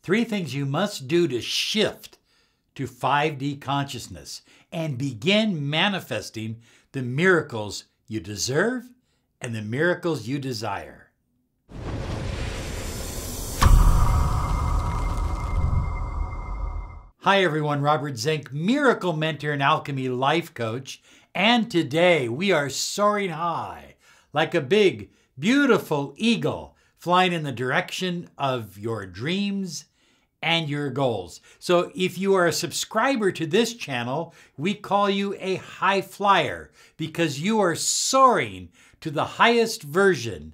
3 things you must do to shift to 5D consciousness and begin manifesting the miracles you deserve and the miracles you desire. Hi everyone, Robert Zink, Miracle Mentor and Alchemy Life Coach, and today we are soaring high like a big, beautiful eagle flying in the direction of your dreams and your goals. So if you are a subscriber to this channel, we call you a high flyer because you are soaring to the highest version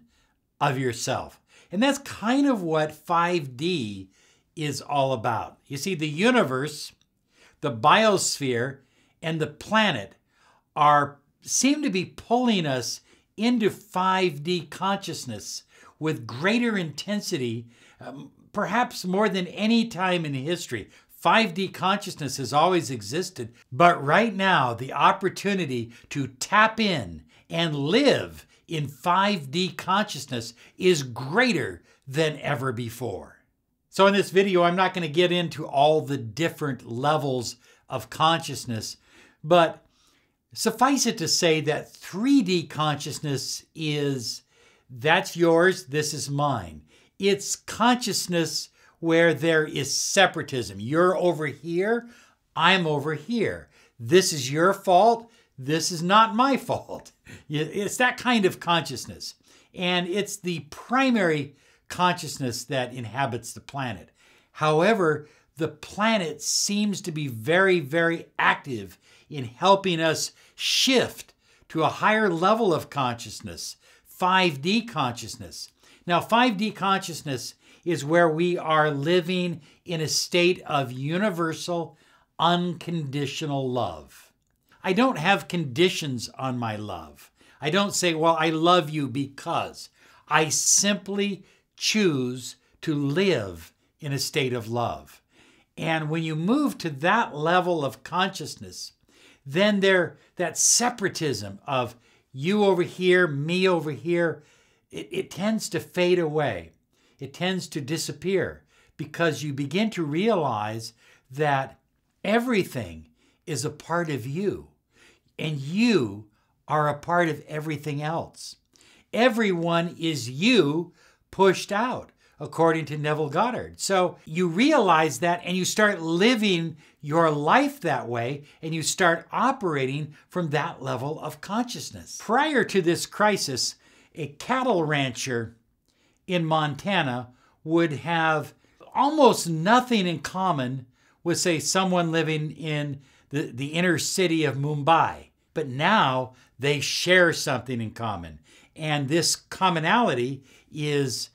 of yourself. And that's kind of what 5D is all about. You see, the universe, the biosphere, and the planet seem to be pulling us into 5D consciousness with greater intensity, perhaps more than any time in history. 5D consciousness has always existed, but right now the opportunity to tap in and live in 5D consciousness is greater than ever before. So in this video, I'm not going to get into all the different levels of consciousness, but suffice it to say that 3D consciousness that's yours, this is mine. It's consciousness where there is separatism. You're over here, I'm over here. This is your fault, this is not my fault. It's that kind of consciousness. And it's the primary consciousness that inhabits the planet. However, the planet seems to be very, very active in helping us shift to a higher level of consciousness, 5D consciousness. Now, 5D consciousness is where we are living in a state of universal, unconditional love. I don't have conditions on my love. I don't say, well, I love you because. I simply choose to live in a state of love. And when you move to that level of consciousness, then that separatism of you over here, me over here, it tends to fade away. It tends to disappear because you begin to realize that everything is a part of you and you are a part of everything else. Everyone is you pushed out, according to Neville Goddard. So you realize that and you start living your life that way and you start operating from that level of consciousness. Prior to this crisis, a cattle rancher in Montana would have almost nothing in common with, say, someone living in the inner city of Mumbai. But now they share something in common. And this commonality is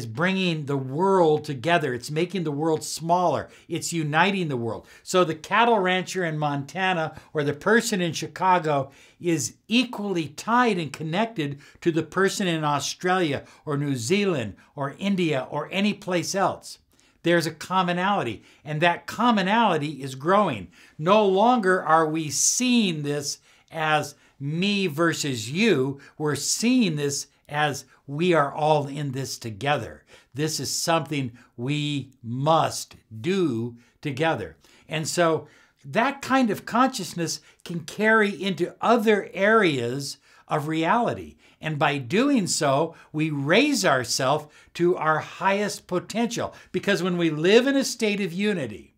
bringing the world together. It's making the world smaller. It's uniting the world. So the cattle rancher in Montana or the person in Chicago is equally tied and connected to the person in Australia or New Zealand or India or any place else. There's a commonality, and that commonality is growing. No longer are we seeing this as me versus you. We're seeing this as we are all in this together. This is something we must do together. And so that kind of consciousness can carry into other areas of reality. And by doing so, we raise ourselves to our highest potential. Because when we live in a state of unity,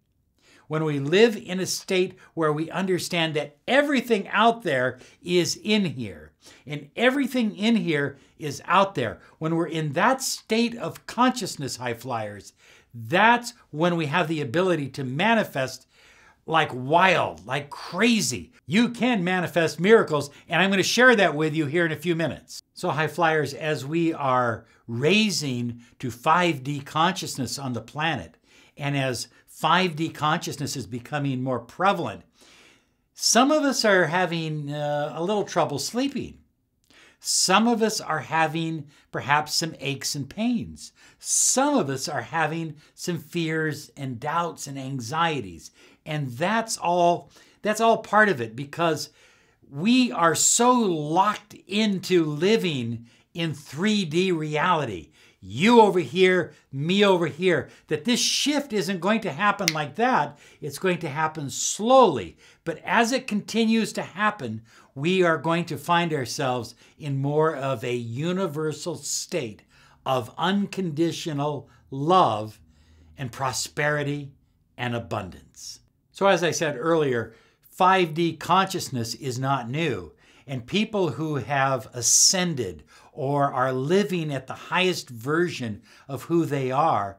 when we live in a state where we understand that everything out there is in here, and everything in here is out there, when we're in that state of consciousness, high flyers, that's when we have the ability to manifest like wild, like crazy. You can manifest miracles, and I'm going to share that with you here in a few minutes. So high flyers, as we are raising to 5D consciousness on the planet, and as 5D consciousness is becoming more prevalent, some of us are having a little trouble sleeping. Some of us are having perhaps some aches and pains. Some of us are having some fears and doubts and anxieties. And that's all part of it, because we are so locked into living in 3D reality. you over here, me over here, that this shift isn't going to happen like that. It's going to happen slowly. But as it continues to happen, we are going to find ourselves in more of a universal state of unconditional love and prosperity and abundance. So as I said earlier, 5D consciousness is not new. And people who have ascended or are living at the highest version of who they are,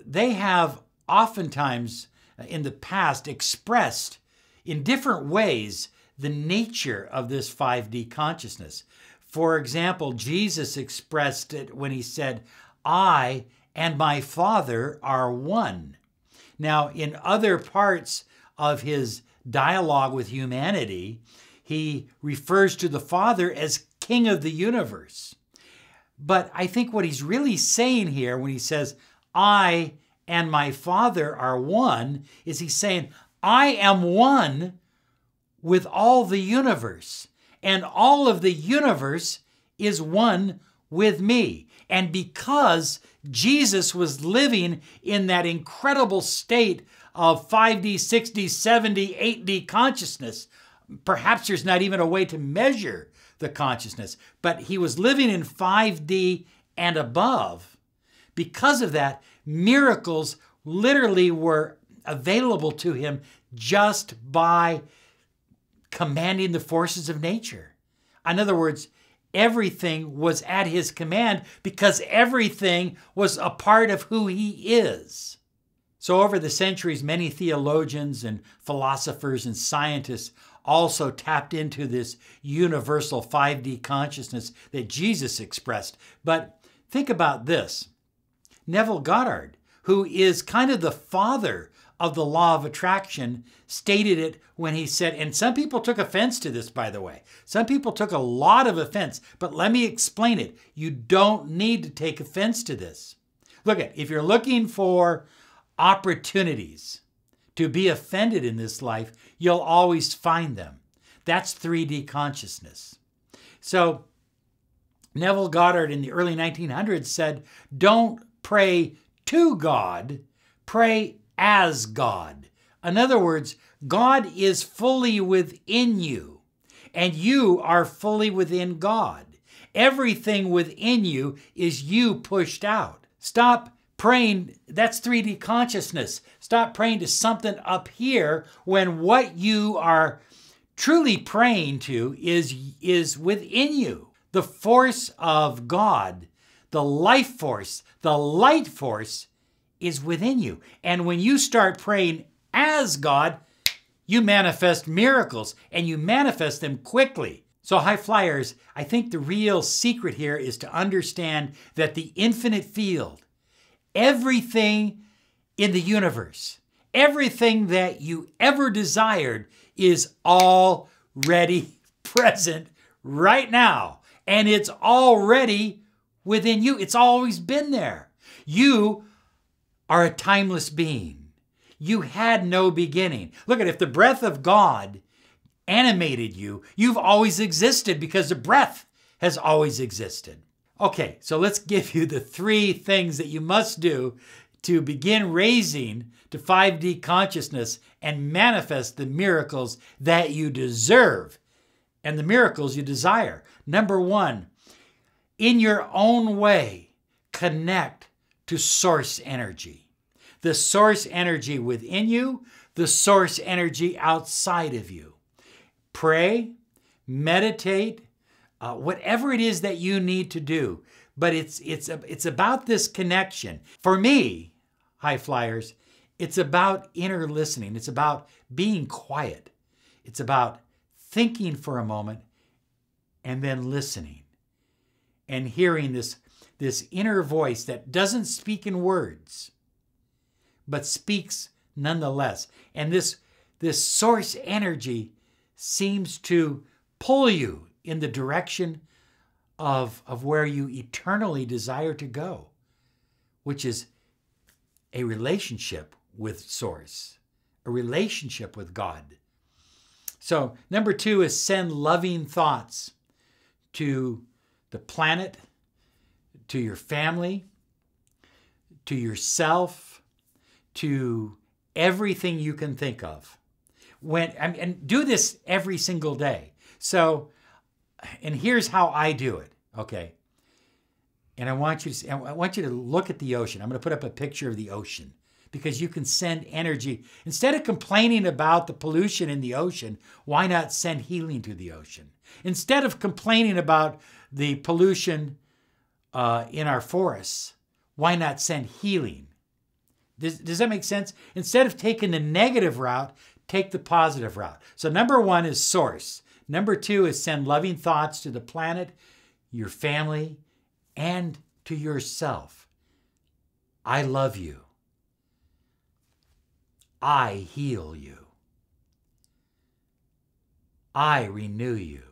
they have oftentimes in the past expressed in different ways the nature of this 5D consciousness. For example, Jesus expressed it when he said, "I and my Father are one." Now, in other parts of his dialogue with humanity, he refers to the Father as King of the universe. But I think what he's really saying here when he says, "I and my Father are one," is he's saying, I am one with all the universe, and all of the universe is one with me. And because Jesus was living in that incredible state of 5D, 6D, 7D, 8D consciousness, perhaps there's not even a way to measure the consciousness, but he was living in 5D and above. Because of that, miracles literally were available to him just by commanding the forces of nature. In other words, everything was at his command because everything was a part of who he is. So over the centuries, many theologians and philosophers and scientists also tapped into this universal 5D consciousness that Jesus expressed. But think about this. Neville Goddard, who is kind of the father of the law of attraction, stated it when he said, and some people took offense to this, by the way. Some people took a lot of offense, but let me explain it. You don't need to take offense to this. Look at, if you're looking for opportunities to be offended in this life, you'll always find them. That's 3D consciousness. So Neville Goddard in the early 1900s said, don't pray to God, pray as God. In other words, God is fully within you, and you are fully within God. Everything within you is you pushed out. Stop praying, that's 3D consciousness. Stop praying to something up here when what you are truly praying to is within you. The force of God, the life force, the light force is within you. And when you start praying as God, you manifest miracles, and you manifest them quickly. So high flyers, I think the real secret here is to understand that the infinite field, everything in the universe, everything that you ever desired is already present right now. And it's already within you. It's always been there. You are a timeless being. You had no beginning. Look at, if the breath of God animated you, you've always existed because the breath has always existed. Okay, so let's give you the 3 things that you must do to begin raising to 5D consciousness and manifest the miracles that you deserve and the miracles you desire. Number 1, in your own way, connect to source energy. The source energy within you, the source energy outside of you. Pray, meditate, whatever it is that you need to do. But it's about this connection. For me, high flyers, it's about inner listening. It's about being quiet. It's about thinking for a moment and then listening and hearing this inner voice that doesn't speak in words, but speaks nonetheless. And this source energy seems to pull you in the direction of where you eternally desire to go, which is a relationship with Source, a relationship with God. So number 2 is send loving thoughts to the planet, to your family, to yourself, to everything you can think of. And do this every single day. So, and here's how I do it, okay? And I want you to look at the ocean. I'm going to put up a picture of the ocean because you can send energy. Instead of complaining about the pollution in the ocean, why not send healing to the ocean? Instead of complaining about the pollution in our forests, why not send healing? Does that make sense? Instead of taking the negative route, take the positive route. So number 1 is source. Number 2 is send loving thoughts to the planet, your family, and to yourself. I love you. I heal you. I renew you.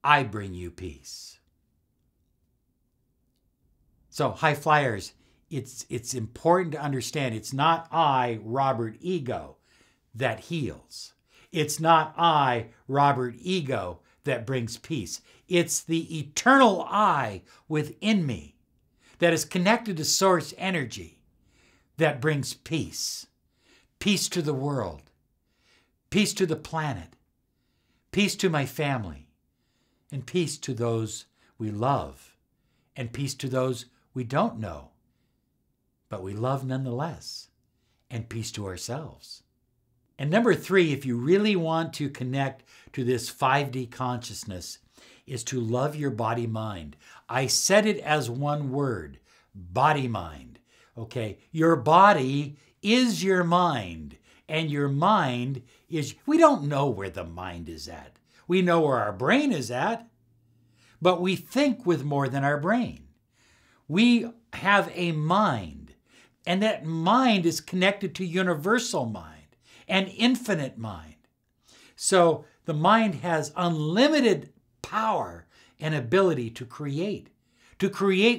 I bring you peace. So, high flyers, it's important to understand it's not I, Robert Ego, that heals. It's not I, Robert Ego, that brings peace. It's the eternal I within me that is connected to source energy that brings peace. Peace to the world. Peace to the planet. Peace to my family. And peace to those we love. And peace to those we don't know, but we love nonetheless. And peace to ourselves. And number 3, if you really want to connect to this 5D consciousness, is to love your body-mind. I said it as one word, body-mind. Okay, your body is your mind, and your mind is, we don't know where the mind is at. We know where our brain is at, but we think with more than our brain. We have a mind, and that mind is connected to universal mind and infinite mind. So the mind has unlimited power and ability to create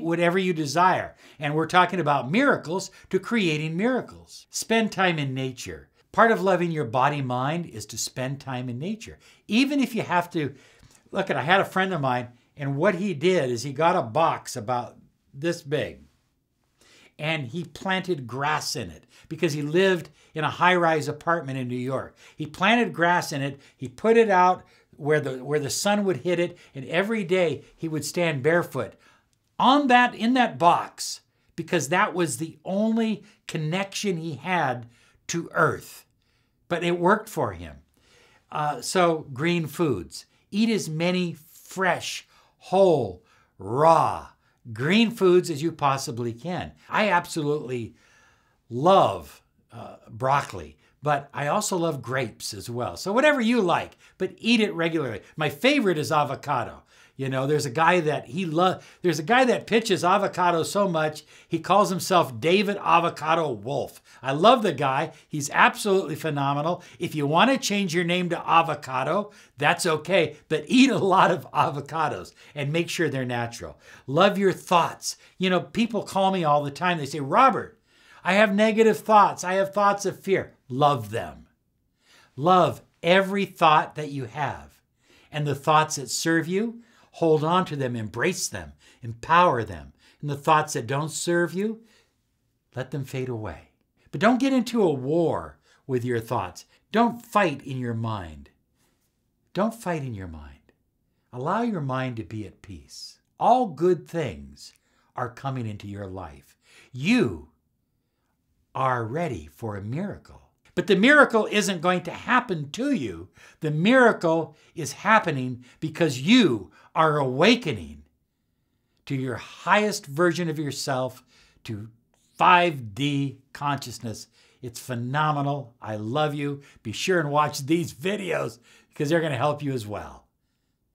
whatever you desire. And we're talking about miracles to creating miracles. Spend time in nature. Part of loving your body-mind is to spend time in nature. Even if you have to, look, I had a friend of mine, and what he did is he got a box about this big, and he planted grass in it because he lived in a high-rise apartment in New York. He planted grass in it. He put it out where the sun would hit it, and every day he would stand barefoot in that box because that was the only connection he had to earth. But it worked for him. So green foods. Eat as many fresh, whole, raw, green foods as you possibly can. I absolutely love broccoli, but I also love grapes as well. So whatever you like, but eat it regularly. My favorite is avocado. You know, there's a guy that pitches avocado so much, he calls himself David Avocado Wolf. I love the guy. He's absolutely phenomenal. If you want to change your name to Avocado, that's okay, but eat a lot of avocados and make sure they're natural. Love your thoughts. You know, people call me all the time. They say, Robert, I have negative thoughts. I have thoughts of fear. Love them. Love every thought that you have. And the thoughts that serve you, hold on to them, embrace them, empower them. And the thoughts that don't serve you, let them fade away. But don't get into a war with your thoughts. Don't fight in your mind. Don't fight in your mind. Allow your mind to be at peace. All good things are coming into your life. You are ready for a miracle. But the miracle isn't going to happen to you. The miracle is happening because you are awakening to your highest version of yourself, to 5D consciousness. It's phenomenal. I love you. Be sure and watch these videos because they're going to help you as well.